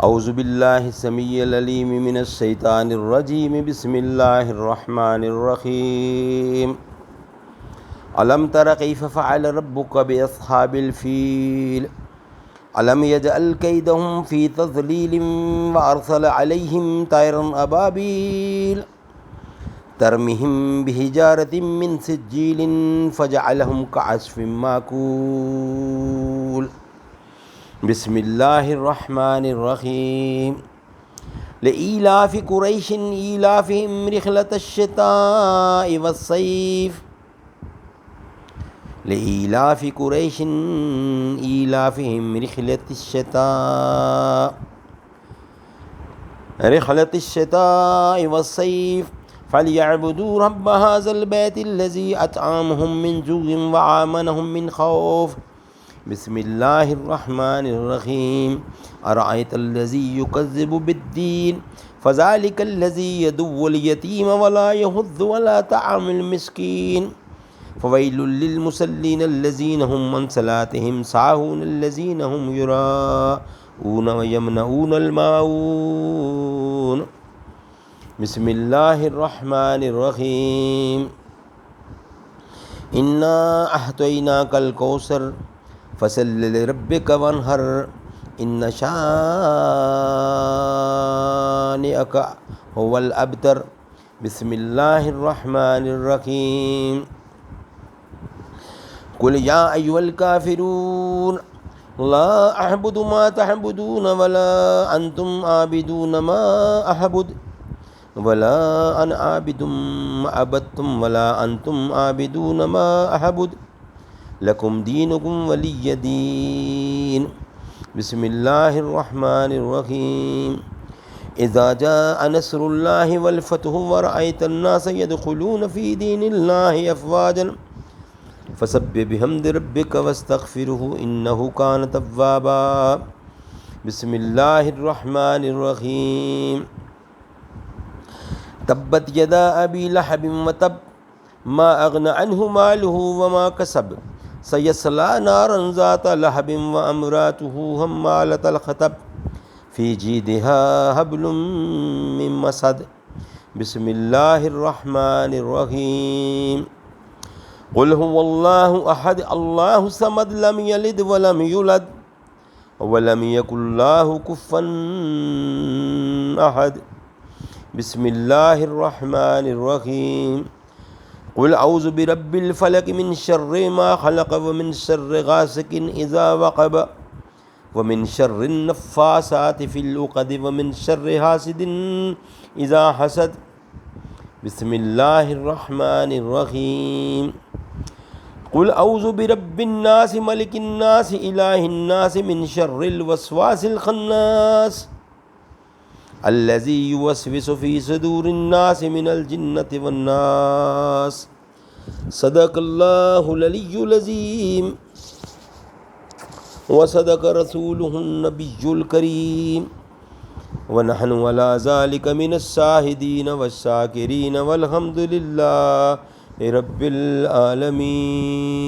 औज़ु बिल्लाहि समीइल अलीम मिनश शैतानिर रजीम बिस्मिल्लाहिर रहमानिर रहीम। अलम तर कैफ़ फ़अल रब्बुका बिअस्हाबिल फ़ील अलम यजअल कैदहुम फ़ी तज़लीलिम व अरसल अलैहिम तैरन अबाबील तरमिहिम बिहिजारतिम मिन सिज्जीलिन फ़जअलहुम कअस्फ़िम माकूल। बिस्मिल्लाहिर्रहमानिर्रहीम। लिईलाफ़ि कुरैशिन ईलाफ़िहिम रिह्लतश्शिताइ वस्सैफ़ लिईलाफ़ि कुरैशिन ईलाफ़िहिम रिह्लतश्शिताइ वस्सैफ़ फ़लयअबुदू रब्ब हाज़ल बैतिल्लज़ी अतअमहुम मिन जूइन व आमनहुम मिन खौफ़। बिस्मिल्लाहिर्रहमानिर्रहीम। अरअयतल्लज़ी युकज़्ज़िबु बिद्दीन फ़ज़ालिकल्लज़ी यदुव्वुल यतीम वला यहुद्दु अला तअमिल मिस्कीन फ़वैलुल लिलमुसल्लीन अल्लज़ीना हुम अन सलातिहिम साहून अल्लज़ीना हुम युराऊन व यमनऊनल माऊन। बिस्मिल्लाहिर्रहमानिर्रहीम। इन्ना अअतैनाकल कौसर फ़सल्लि लिरब्बिका वन्हर इन्न शानिअका हुवल अबतर। बिस्मिल्लाहिर्रहमानिर्रहीम। कुल या अय्युहल काफ़िरून ला अअबुदु मा तअबुदून वला अंतुम आबिदून मा अअबुद वला अना आबिदुम मा अबदतुम वला अंतुम आबिदून मा अअबुद लकुम दीनुकुम वलिय दीन। बिस्मिल्लाहिर्रहमानिर्रहीम। इज़ा जाअ नस्रुल्लाहि वल फ़तहु व रअयतन नास यदखुलून फ़ी दीनिल्लाहि अफ़वाजन फ़सब्बिह बिहम्दि रब्बिका वस्तग़फ़िरहु इन्नहु कान तव्वाबा। बिस्मिल्लाहिर्रहमानिर्रहीम। तब्बत यदा अबी लहबिन व तब मा अग़ना अन्हु मालुहु व मा कसब सयस्ला नारन ज़ाता लहबिन व अम्रातुहु हम्मालतल हतब फ़ी जीदिहा हब्लुम मिन मसद। बिस्मिल्लाहिर्रहमानिर्रहीम। क़ुल हुवल्लाहु अहद अल्लाहु समद लम यलिद व लम यूलद व लम यकुल्लाहु कुफ़ुवन अहद। बिस्मिल्लाहिर्रहमानिर्रहीम। क़ुल औज़ु बिरब्बिल फ़लक़ मिन शर्रि मा ख़लक़ व मिन शर्रि गासिकिन इज़ा वक़ब व मिन शर्रिन नफ़्फ़ासाति फ़िल उक़द व मिन शर्रि हासिदिन इज़ा हसद। बिस्मिल्लाहिर्रहमानिर्रहीम। क़ुल औज़ु बिरब्बिन नास मलिकिन नास इलाहिन नास मिन शर्रिल वस्वासिल ख़न्नास अल्लज़ी युवस्विसु फ़ी सुदूरिन नास मिनल जिन्नति वन नास। सदक़ल्लाहुल अलियुल अज़ीम व सदक़ रसूलुहुन नबियुल करीम व नहनु अला ज़ालिका मिनश शाहिदीन वश्शाकिरीन वल्हम्दुलिल्लाहि रब्बिल आलमीन।